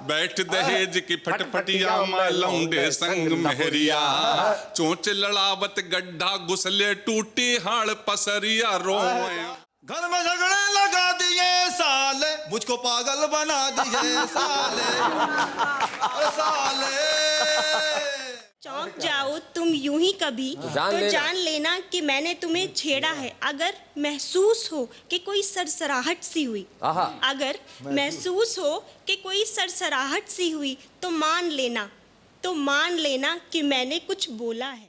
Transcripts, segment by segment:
बैठ दहेज की फटफटिया में लौंडे संग मेहरिया, चोंच लड़ावत गड्ढा घुसले टूटी हाड़ पसरिया रोए। घर में झगड़े लगा दिए साले, मुझको पागल बना दिए साले, साले। चौंक जाओ तुम यूं ही कभी तो जान लेना कि मैंने तुम्हें छेड़ा है। अगर महसूस हो कि कोई सरसराहट सी हुई, अगर महसूस हो कि कोई सरसराहट सी हुई तो मान लेना कि मैंने कुछ बोला है।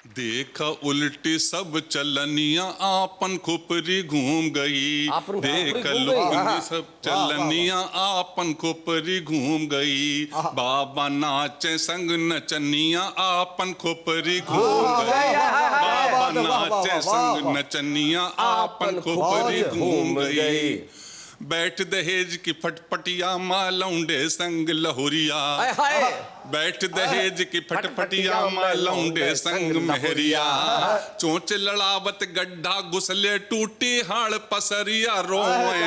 देखा उल्टी सब चलनिया आपन खुपरी घूम गई, देख लुकनी सब चलनिया आपन खुपरी घूम गई, बाबा नाचे संग नचनिया आपन खुपरी घूम गई, बाबा नाचे संग नचनिया आपन खुपरी घूम गई। बैठ दहेज की फटफटिया माँ लौंडे संग लहुरिया, बैठ दहेज की फटफटिया में लौंडे संग मेहरिया, चोंच लड़ावत गड्ढा घुसले टूटी हाड़ पसरिया रोए,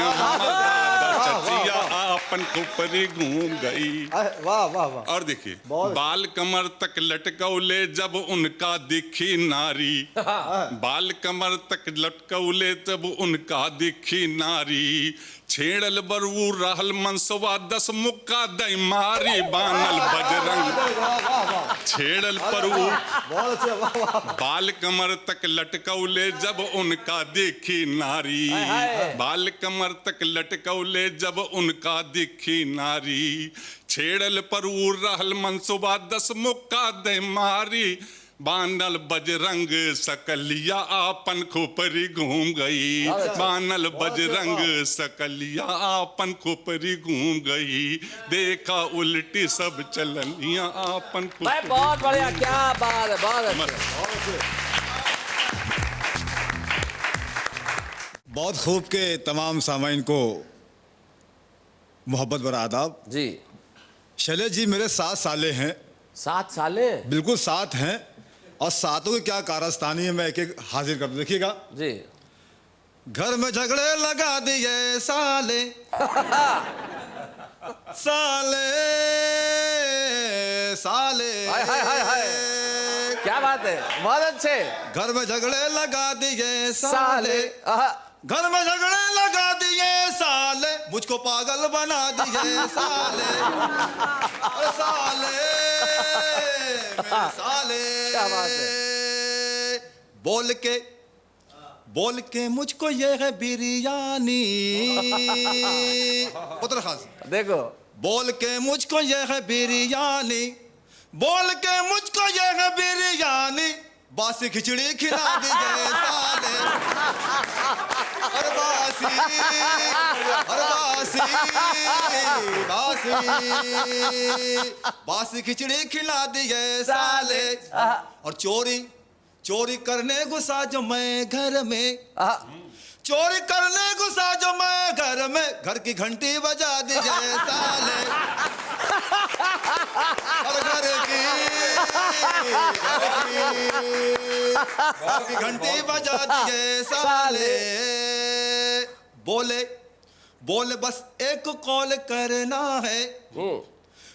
चचिया आपन खुपरी घूम गई। वाह वाह वाह। और देखिए, बाल कमर तक लटकौले जब उनका दिखी नारी, बाल कमर तक लटकौले जब उनका दिखी नारी, छेड़ल बरू रहल मनसवा 10 मुक्का दई मारी, बानल बजरंग छेड़ल परऊ, बाल कमर तक लटकौले जब उनका देखी नारी, बाल कमर तक लटकौले जब उनका दिखी नारी, छेड़ल परऊ रहल मनसुबा 10 मुक्का दे मारी, बानल बजरंग सकलिया आपन खुपरी घूम गई, बानल बजरंग सकलिया आपन खुपरी घूम गई, देखा उल्टी सब चलनिया आपन खुपरी। बहुत बढ़िया, क्या बात है, बहुत बहुत खूब के तमाम सामाइन को मोहब्बत भरा आदाब जी। शैलेश जी मेरे 7 साले हैं। 7 साले? बिल्कुल 7 हैं, और 7 की क्या कारस्तानी है मैं एक एक हाजिर कर दूं। देखिएगा जी। घर में झगड़े लगा दिए साले, साले साले, हाय हाय हाय हाय, क्या बात है, बहुत अच्छे। घर में झगड़े लगा दिए साले, घर में झगड़े लगा दिए साले, मुझको पागल बना दिए साले, साले मेरे साले। क्या बात है। बोल के मुझको ये है बिरयानी, पुत्र खास देखो, बोल के मुझको ये है बिरयानी, बोल के मुझको ये है बिरयानी, बासी खिचड़ी खिला दिए साले, बासी बासी खिचड़ी खिला दिए साले। और चोरी करने घुसा जो मैं घर में, चोरी करने घुसा जो मैं घर में, घर की घंटी बजा दिए साले, और घर की घंटी बजा दिए साले। बोले बस एक कॉल करना है,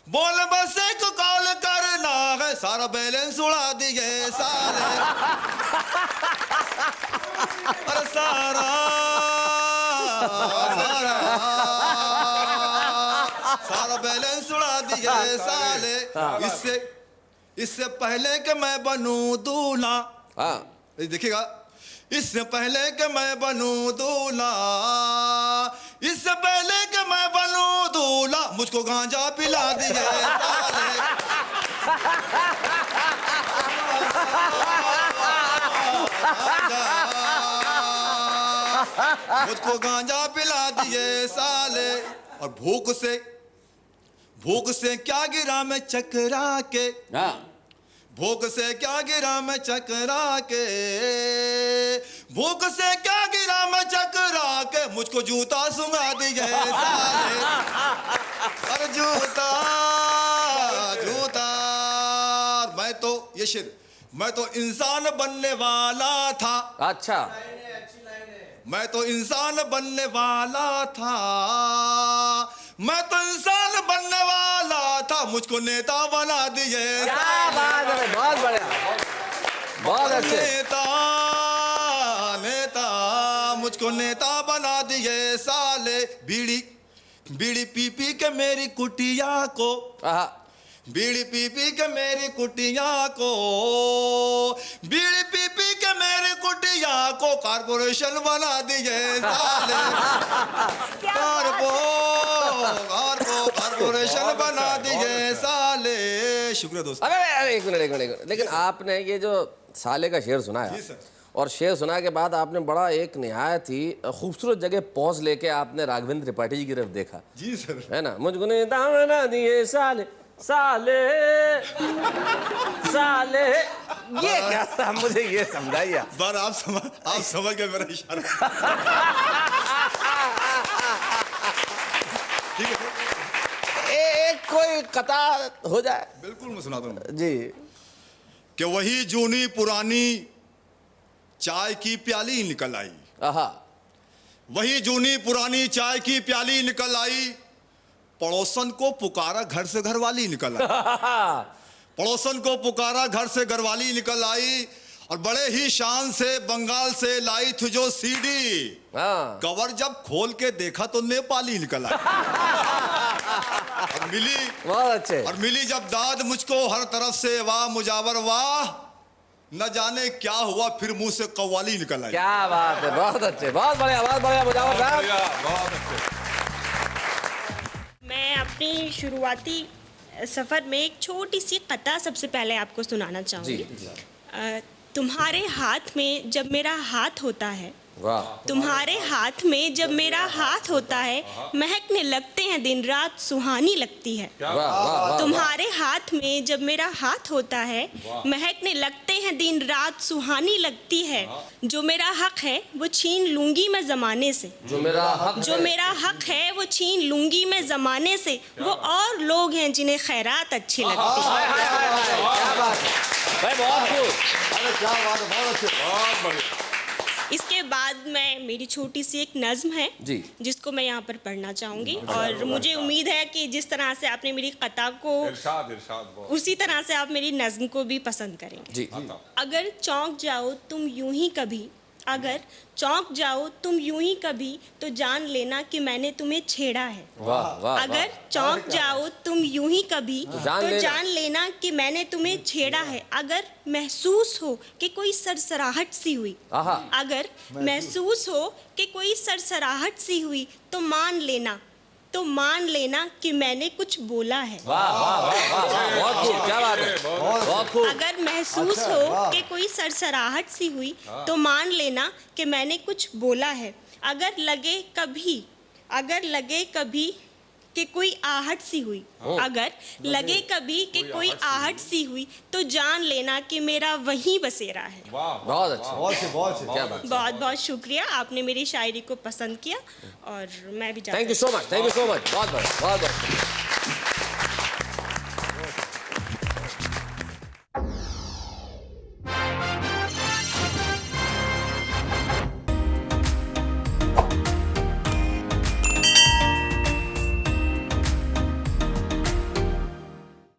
बोले बस एक कॉल करना है, सारा बैलेंस उड़ा दिए साले, अरे सारा बैलेंस उड़ा दिए साले। इससे पहले कि मैं बनूं दूल्हा, देखिएगा, इससे पहले कि मैं बनूं दूल्हा, इससे पहले कि मैं बनूं दूल्हा, मुझको गांजा पिला दिए साले, मुझको गांजा पिला दिए साले। और भूख से क्या गिरा मैं चकरा के, भूख से क्या गिरा मैं चकरा के, भूख से क्या गिरा मैं चकरा के, मुझको जूता सुंघा दिए साले, अरे जूता मैं तो इंसान बनने वाला था। अच्छा, मैं तो इंसान बनने वाला था, मैं तो इंसान बनने वाला था, मुझको नेता बना दिए। क्या बात है, बहुत बढ़िया, बहुत अच्छे। नेता नेता मुझको नेता बना दिए साले। बीड़ी बीड़ी पी पी के मेरी कुटिया को, बीड़ी पी पी के मेरी कुटिया को, बीड़ी पी पी के मेरी कुटिया को कारपोरेशन बना दिए साले। कारपोरेशन बना दिए साले। शुक्रिया दोस्तों। अरे एक मिनट, लेकिन आपने ये जो साले का शेर सुनाया, और शेर सुना के बाद आपने बड़ा एक निहायत ही खूबसूरत जगह पॉज लेके आपने राघवेंद्र त्रिपाठी जी की तरफ देखा। जी सर। है ना, मुझको नहीं दामना दिए साले साले साले, ये क्या था, मुझे ये समझाइए। बार आप समझ गए मेरा इशारा। ठीक है, एक कोई कथा हो जाए। बिल्कुल मैं सुनाता हूँ जी। कि वही जूनी पुरानी चाय की प्याली निकल आई। वही जूनी पुरानी चाय की प्याली निकल आई, पड़ोसन को पुकारा घर से घरवाली निकल आई। पड़ोसन को पुकारा घर से घरवाली निकल आई, और बड़े ही शान से बंगाल से लाई थी जो सीडी। कवर जब खोल के देखा तो नेपाली निकल आई। और मिली, बहुत अच्छे। और मिली जब दाद मुझको हर तरफ से, वाह मुजावर वाह, न जाने क्या हुआ फिर मुंह से कव्वाली निकल आई। क्या बात है, बहुत अच्छे, बहुत बढ़िया, बहुत बढ़िया मुजावर साहब। बहुत अच्छे। मैं अपनी शुरुआती सफ़र में एक छोटी सी कथा सबसे पहले आपको सुनाना चाहूँगी। तुम्हारे हाथ में जब मेरा हाथ होता है, तुम्हारे हाथ में जब मेरा हाथ होता है, महकने लगते हैं दिन रात सुहानी लगती है। तुम्हारे हाथ में जब मेरा हाथ होता है, महकने लगते हैं दिन रात सुहानी लगती है। जो मेरा हक है वो छीन लूंगी मैं जमाने से, जो मेरा हक है वो छीन लूंगी मैं जमाने से। वो और लोग हैं जिन्हें खैरात अच्छी लगती है। इसके बाद मैं, मेरी छोटी सी एक नज़्म है जी, जिसको मैं यहाँ पर पढ़ना चाहूँगी, और मुझे उम्मीद है कि जिस तरह से आपने मेरी कथा को, इरशाद उसी तरह से आप मेरी नज़्म को भी पसंद करेंगे। जी। अगर चौंक जाओ तुम यूं ही कभी, अगर चौंक जाओ तुम यूं ही कभी, तो जान लेना कि मैंने तुम्हें छेड़ा है। अगर चौंक जाओ तुम यूं ही कभी, तो जान लेना कि मैंने तुम्हें छेड़ा है। अगर महसूस हो कि कोई सरसराहट सी हुई, अगर महसूस हो कि कोई सरसराहट सी हुई, तो मान लेना कि मैंने कुछ बोला है। बहुत खूब, क्या बात है, बहुत खूब। अगर महसूस हो कि कोई सरसराहट सी हुई, तो मान लेना कि मैंने कुछ बोला है। अगर लगे कभी कि कोई आहट सी हुई, अगर लगे कभी कि कोई आहट सी हुई, तो जान लेना कि मेरा वहीं बसेरा है। बहुत अच्छा, बहुत बहुत शुक्रिया, आपने मेरी शायरी को पसंद किया, और मैं भी थैंक यू सो मच, बहुत बहुत।